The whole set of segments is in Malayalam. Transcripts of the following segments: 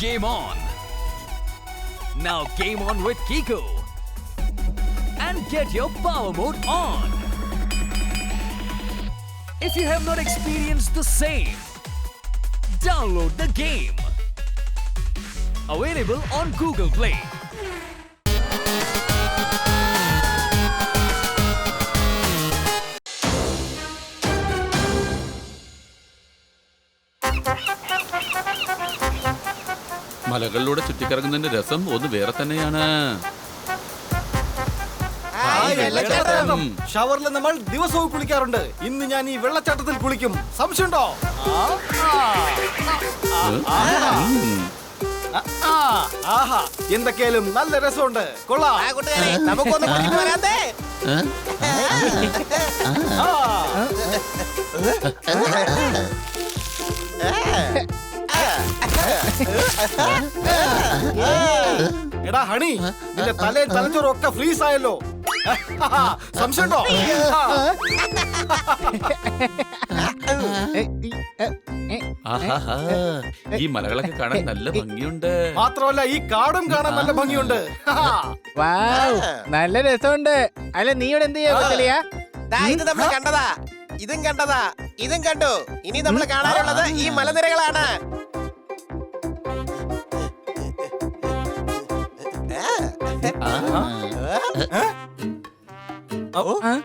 Game on! Now game on with Kiko and get your power mode on. If you have not experienced the same, download the game. Available on Google Play. മലകളിലൂടെ ചുറ്റിക്കറങ്ങുന്നതിന്റെ രസം ഒന്ന് വേറെ തന്നെയാണ്. ഷവറിൽ നമ്മൾ ദിവസവും കുളിക്കാറുണ്ട്. ഇന്ന് ഞാൻ ഈ വെള്ളച്ചാട്ടത്തിൽ കുളിക്കും. സംശയമുണ്ടോ? ആഹാ, എന്തൊക്കെയാലും നല്ല രസമുണ്ട്. കൊള്ളാം. നമുക്കൊന്ന് കുളിച്ചിട്ട് വരാത്തേ. എടാ ഹണി, നിന്റെ തലയും തലച്ചോറും ഒക്കെ ഫ്രീസ് ആയല്ലോ. സംശയമുണ്ടോ? ഈ മലകളൊക്കെ കാണാൻ നല്ല ഭംഗിയുണ്ട്. മാത്രമല്ല ഈ കാടും കാണാൻ നല്ല ഭംഗിയുണ്ട്. നല്ല രസമുണ്ട്. അല്ല നീ ഇവിടെ എന്ത് ചെയ്യാ? ഇത് നമ്മൾ കണ്ടതാ, ഇതും കണ്ടതാ, ഇതും കണ്ടു. ഇനി നമ്മൾ കാണാനുള്ളത് ഈ മലനിരകളാണ്.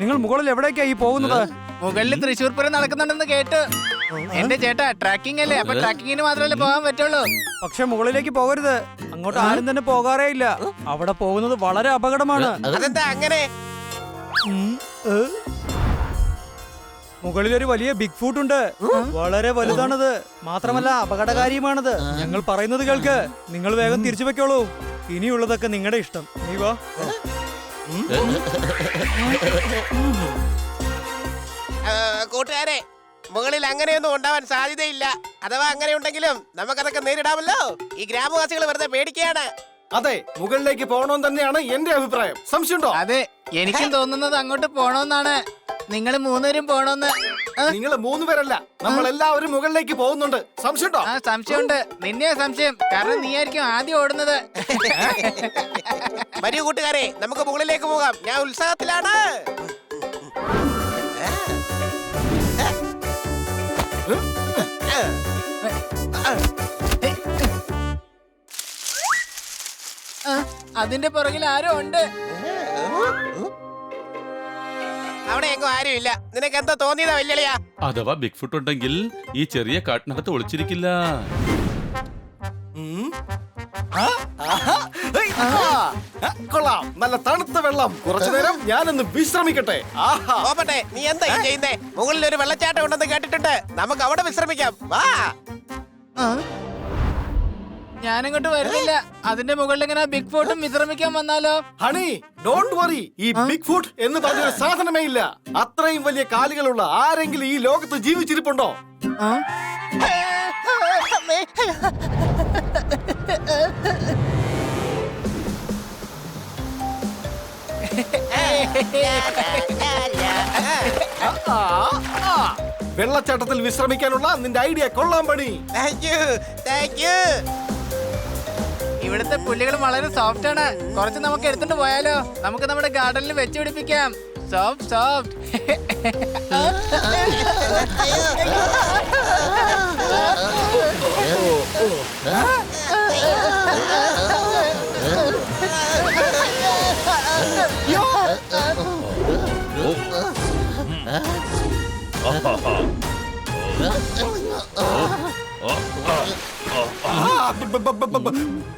നിങ്ങൾ മുകളിൽ എവിടേക്കാ ഈ പോകുന്നത്? മുകളിൽ തൃശ്ശൂർ പൂരം നടക്കുന്നുണ്ടെന്ന് കേട്ടു. എന്റെ ചേട്ടാ ട്രാക്കിംഗ് അല്ലേ, അപ്പൊ ട്രാക്കിങ്ങിന് മാത്രമല്ലേ പോകാൻ പറ്റുള്ളൂ. പക്ഷെ മുകളിലേക്ക് പോകരുത്. അങ്ങോട്ട് ആരും തന്നെ പോകാറേ ഇല്ല. അവിടെ പോകുന്നത് വളരെ അപകടമാണ്. അതെന്താ അങ്ങനെ? മുകളിൽ ഒരു വലിയ ബിഗ് ഫൂട്ട് ഉണ്ട്. വളരെ വലുതാണത്. മാത്രമല്ല അപകടകാരിയുമാണത്. ഞങ്ങൾ പറയുന്നത് കേൾക്ക്. നിങ്ങൾ വേഗം തിരിച്ചു വെക്കോളൂ. ഇനിയുള്ളതൊക്കെ നിങ്ങളുടെ ഇഷ്ടം. നീ വാ. കൂട്ടുകാരെ, മുകളിൽ അങ്ങനെയൊന്നും ഉണ്ടാവാൻ സാധ്യതയില്ല. അഥവാ അങ്ങനെ ഉണ്ടെങ്കിലും നമുക്കതൊക്കെ നേരിടാമല്ലോ. ഈ ഗ്രാമവാസികൾ വെറുതെ പേടിക്കുകയാണ്. അതെ, മുകളിലേക്ക് പോകണമെന്ന് തന്നെയാണ് എന്റെ അഭിപ്രായം. സംശയമുണ്ടോ? അതെ, എനിക്കും തോന്നുന്നത് അങ്ങോട്ട് പോണോന്നാണ്. നിങ്ങൾ മൂന്നുപേരും പോണോന്ന്. നിങ്ങൾ മൂന്നുപേരല്ല, നമ്മൾ എല്ലാവരും മുകളിലേക്ക് പോകുന്നുണ്ട്. സംശയമുണ്ടോ? ആ സംശയമുണ്ട്. നിന്നെയാ സംശയം. കാരണം നീ ആയിരിക്കും ആദ്യം ഓടുന്നത്. വരൂ കൂട്ടുകാരെ, നമുക്ക് മുകളിലേക്ക് പോകാം. ഞാൻ ഉത്സാഹത്തിലാണ്. അതിന്റെ പുറകിൽ ആരോ ഉണ്ട്. അവിടെ എങ്ങും ആരുമില്ല. നിനക്ക് എന്താ തോന്നിയതാ വല്യളിയാ? അഥവാ ബിഗ് ഫുട്ട് ഉണ്ടെങ്കിൽ ഈ ചെറിയ കാട്ടിനകത്ത് ഒളിച്ചിരിക്കില്ല. കൊള്ളാം, നല്ല തണുത്ത വെള്ളം. കുറച്ചു നേരം ഞാനൊന്ന് വിശ്രമിക്കട്ടെ. പോപ്പട്ടെ, നീ എന്താ ഈ ചെയ്യുന്നേ? മുകളിൽ ഒരു വെള്ളച്ചാട്ടം ഉണ്ടെന്ന് കേട്ടിട്ടുണ്ട്. നമുക്ക് അവിടെ വിശ്രമിക്കാം. വാ. ഞാനങ്ങോട്ട് വരുന്നില്ല. അതിന്റെ മുകളിൽ ഇങ്ങനെ ബിഗ് ഫോട്ടും വിശ്രമിക്കാൻ വന്നാലോ? Honey, don't worry. ഈ ബിഗ് ഫുട്ട് എന്ന് പറഞ്ഞൊരു സാധനമേ ഇല്ല. അത്രയും വലിയ കാലുകളുള്ള ആരെങ്കിലും ഈ ലോകത്ത് ജീവിച്ചിരിപ്പുണ്ടോ? വെള്ളച്ചാട്ടത്തിൽ വിശ്രമിക്കാനുള്ള നിന്റെ ഐഡിയ കൊള്ളാൻ പണി. Thank you, thank you. ഇവിടുത്തെ പുല്ലുകൾ വളരെ സോഫ്റ്റ് ആണ്. കുറച്ച് നമുക്ക് എടുത്തോണ്ട് പോയാലോ? നമുക്ക് നമ്മുടെ ഗാർഡനിൽ വെച്ച് പിടിപ്പിക്കാം. Soft soft.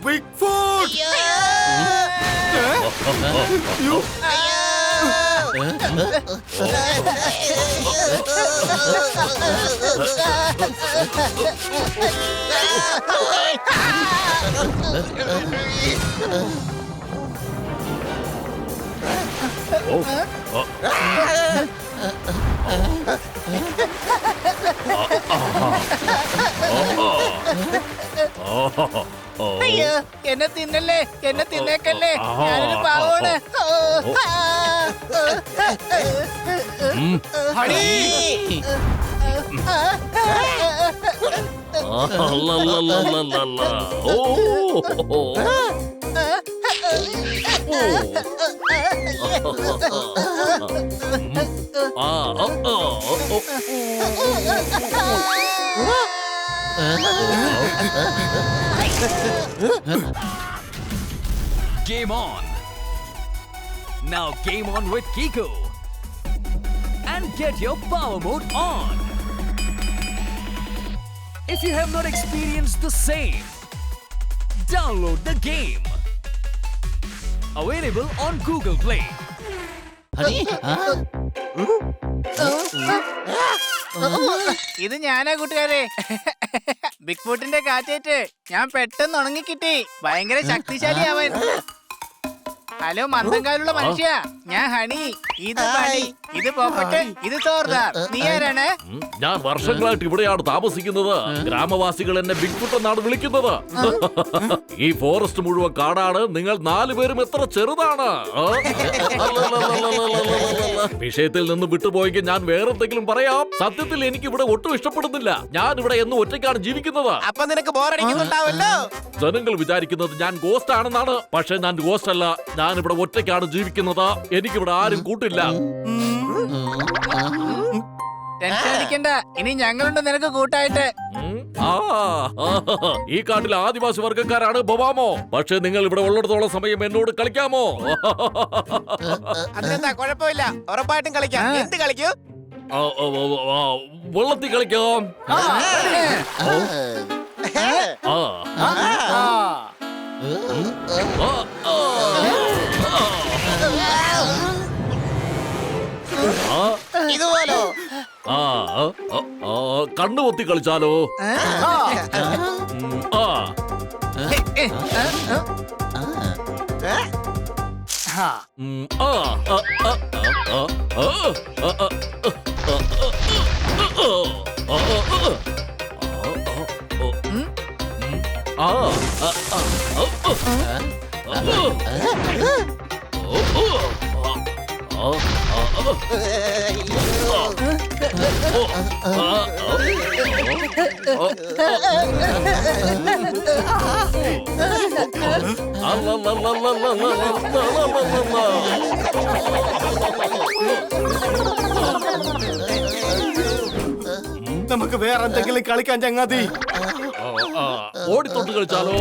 Big foot! അയ്യോ, എന്നെ തിന്നല്ലേ, എന്നെ തിന്നേക്കല്ലേ. ഞാനൊരു പാവമാണ്. Game on. Now game on with Kiko. And get your power mode on. If you have not experienced the same, download the game. Available on Google Play. ഇത് ഞാനാ കൂട്ടുകാരെ. ബിഗ് ഫുട്ടിന്റെ കാറ്റേറ്റ് ഞാൻ പെട്ടെന്ന് ഉണങ്ങിക്കിട്ടി. ഭയങ്കര ശക്തിശാലി അവൻ. ഹലോ മന്ദങ്കാലുള്ള മനുഷ്യ, ഞാൻ ഹണി. ഇത് ബണി, ഇത് പോപ്പറ്റ്, ഇത് സോർദാർ. നീ ആരാണ്? ഞാൻ വർഷങ്ങളായിട്ട് ഇവിടെയാണ് താമസിക്കുന്നത്. ഗ്രാമവാസികൾ എന്നെ ബിഗ് ഫുട്ട് എന്നാണ് വിളിക്കുന്നത്. ഈ ഫോറസ്റ്റ് മുഴുവൻ കാടാണ്. നിങ്ങൾ 4 പേരും എത്ര ചെറുതാണ്. വിഷയത്തിൽ നിന്ന് വിട്ടുപോയെങ്കിൽ ഞാൻ വേറെന്തെങ്കിലും പറയാം. സത്യത്തിൽ എനിക്ക് ഇവിടെ ഒട്ടും ഇഷ്ടപ്പെടുന്നില്ല. ഞാൻ ഇവിടെ എന്നും ഒറ്റയ്ക്കാണ് ജീവിക്കുന്നത്. അപ്പൊ നിനക്ക് ബോറടിക്കുന്നുണ്ടാവല്ലോ. ജനങ്ങൾ വിചാരിക്കുന്നത് ഞാൻ ഗോസ്റ്റ് ആണെന്നാണ്. പക്ഷെ ഞാൻ ഗോസ്റ്റ് അല്ല. ഞാൻ ഇവിടെ ഒറ്റയ്ക്കാണ് ജീവിക്കുന്നത്. എനിക്കിവിടെ ആരും കൂട്ടില്ല. ടെൻഷൻ അടിക്കണ്ട, ഇനി ഞങ്ങളുണ്ട് നിനക്ക് കൂട്ടായിട്ട്. ഈ കാട്ടിലെ ആദിവാസി വർഗക്കാരാണ് ബൊബാമോ. പക്ഷെ നിങ്ങൾ ഇവിടെ ഉള്ളിടത്തോളം സമയം എന്നോട് കളിക്കാമോ? അതിനെന്താ കുഴപ്പമില്ല, ഉറപ്പായിട്ടും കളിക്കാം. എന്ത് കളിക്കൂ? വെള്ളത്തിൽ കളിക്കാം. ഇതുപോലോ? കണ്ണുപൊത്തി കളിച്ചാലോ? നമുക്ക് വേറെ എന്തെങ്കിലും കളിക്കാൻ ചങ്ങാതി. ഓടിത്തൊട്ട് കളിച്ചാലോ?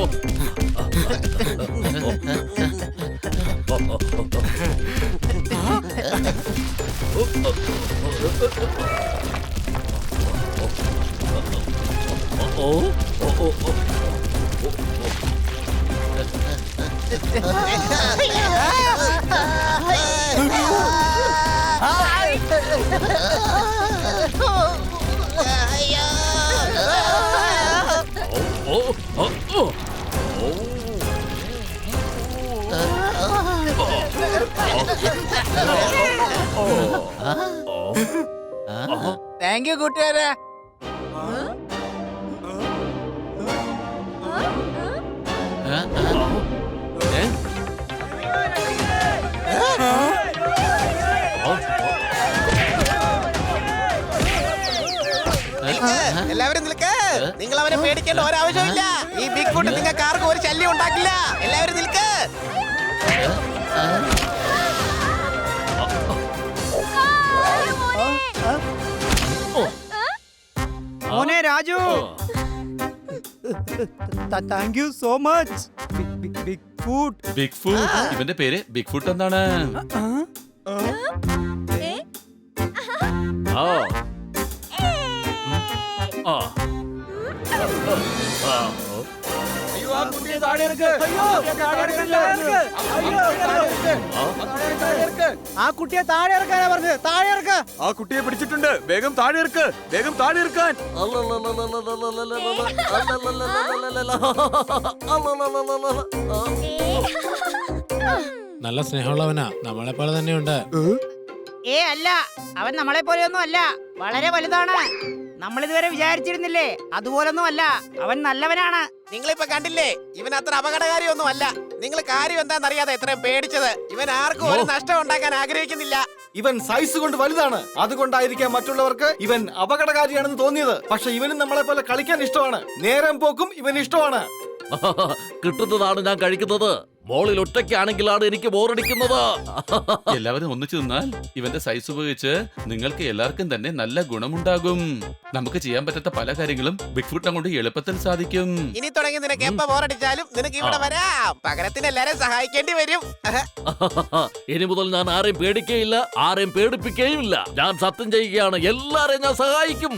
താങ്ക് യു കൂട്ടുകാരാ. എല്ലാവരും നിൽക്ക്. നിങ്ങൾ അവനെ പേടിക്കേണ്ട ഒരാവശ്യമില്ല. ഈ ബിഗ് ഫുട്ട് നിങ്ങൾക്ക് ആർക്കും ഒരു ശല്യം ഉണ്ടാക്കില്ല. എല്ലാവരും നിൽക്ക്. മോനെ Raju, thank you so much. Big foot. Big foot. ഇവന്റെ പേര് ബിഗ് ഫുട്ട് എന്താണ്? ആ കുട്ടിയെ താഴെ ഇറക്കാനാ പറഞ്ഞത്. താഴെ ഇറക്ക. ആ കുട്ടിയെ പിടിച്ചിട്ടുണ്ട്. വേഗം താഴെ ഇറക്ക്. വേഗം താഴെ ഇറക്കാൻ. നല്ല സ്നേഹമുള്ളവനാ. നമ്മളെ പോലെ തന്നെയുണ്ട്. അല്ല, അവൻ നമ്മളെ പോലെയൊന്നും അല്ല. വളരെ വലുതാണ്. നമ്മൾ ഇതുവരെ വിചാരിച്ചിരുന്നില്ലേ അതുപോലൊന്നും അല്ല. അവൻ നല്ലവനാണ്. നിങ്ങളിപ്പോ കണ്ടില്ലേ, ഇവൻ അത്ര അപകടകാരിയൊന്നും അല്ല. നിങ്ങൾ കാര്യം എന്താണെന്നറിയാതെ എത്രയും പേടിച്ചത്. ഇവൻ ആർക്കും ഒരു നഷ്ടം ഉണ്ടാക്കാൻ ആഗ്രഹിക്കുന്നില്ല. ഇവൻ സൈസ് കൊണ്ട് വലുതാണ്. അതുകൊണ്ടായിരിക്കാം മറ്റുള്ളവർക്ക് ഇവൻ അപകടകാരിയാണെന്ന് തോന്നിയത്. പക്ഷെ ഇവനും നമ്മളെ പോലെ കളിക്കാൻ ഇഷ്ടമാണ്. നേരം പോക്കും ഇവന് ഇഷ്ടമാണ്. കിട്ടുന്നതാണ് ഞാൻ കഴിക്കുന്നത്. മോളിൽ ഒറ്റയ്ക്കാണെങ്കിലാണ് എനിക്ക് ബോറടിക്കുന്നത്. എല്ലാവരും ഒന്നിച്ചു നിന്നാൽ ഇവന്റെ സൈസ് ഉപയോഗിച്ച് നിങ്ങൾക്ക് എല്ലാവർക്കും തന്നെ നല്ല ഗുണമുണ്ടാകും. നമുക്ക് ചെയ്യാൻ പറ്റാത്ത പല കാര്യങ്ങളും ബിഗ് ഫുട്ടിനെ കൊണ്ട് എളുപ്പത്തിൽ സാധിക്കും. ഇനി തുടങ്ങി നിനക്ക് എപ്പോ ബോറടിച്ചാലും നിനക്ക് ഇവിടെ വരാം. പകരത്തിന് എല്ലാരെയും സഹായിക്കേണ്ടി വരും. ഇനി മുതൽ ഞാൻ ആരെയും പേടിക്കുകയില്ല, ആരെയും പേടിപ്പിക്കുകയുമില്ല. ഞാൻ സത്യം ചെയ്യുകയാണ്, എല്ലാരെയും ഞാൻ സഹായിക്കും.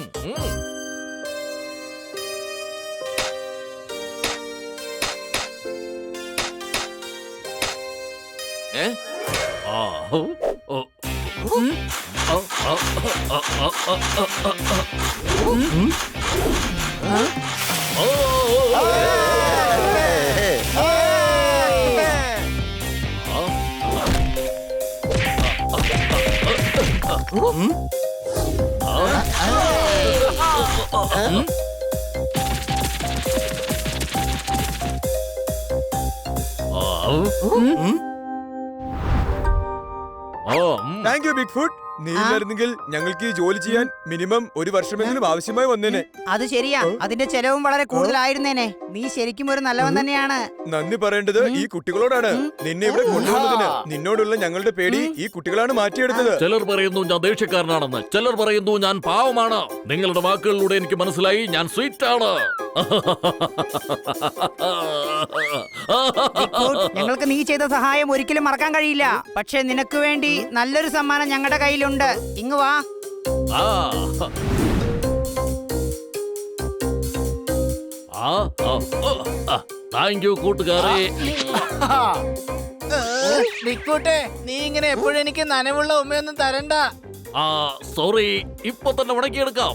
Thank you big foot. നീ ഇല്ലായിരുന്നെങ്കിൽ ഞങ്ങൾക്ക് ഈ ജോലി ചെയ്യാൻ മിനിമം 1 വർഷമെങ്കിലും ആവശ്യമായി വന്നേനെ. അത് ശരിയാ, അതിന്റെ ചെലവും വളരെ കൂടുതലായിരുന്നേനെ. നീ ശരിക്കും ഒരു നല്ലവൻ തന്നെയാണ്. നന്ദി പറയേണ്ടത് ഈ കുട്ടികളോടാണ്. നിന്നെ ഇവിടെ കൊണ്ടുവന്നതിന് നിന്നോടുള്ള ഞങ്ങളുടെ പേടി ഈ കുട്ടികളാണ് മാറ്റിയെടുത്തത്. ചിലർ പറയുന്നു ഞാൻ ദേഷ്യക്കാരനാണെന്ന്, ചിലർ പറയുന്നു ഞാൻ പാവമാണ്. നിങ്ങളുടെ വാക്കുകളിലൂടെ എനിക്ക് മനസ്സിലായി ഞാൻ സ്വീറ്റ് ആണ്. ഞങ്ങൾക്ക് നീ ചെയ്ത സഹായം ഒരിക്കലും മറക്കാൻ കഴിയില്ല. പക്ഷെ നിനക്ക് വേണ്ടി നല്ലൊരു സമ്മാനം ഞങ്ങളുടെ കയ്യിലുണ്ട്. ഇങ്ങ് വാ. താങ്ക് യു കൂട്ടുകാരെ. ബിഗ് ഫുട്ടേ, നീ ഇങ്ങനെ എപ്പോഴും എനിക്ക് നനവുള്ള ഉമ്മയൊന്നും തരണ്ട. സോറി, ഇപ്പൊ തന്നെ ഉണക്കിയെടുക്കാം.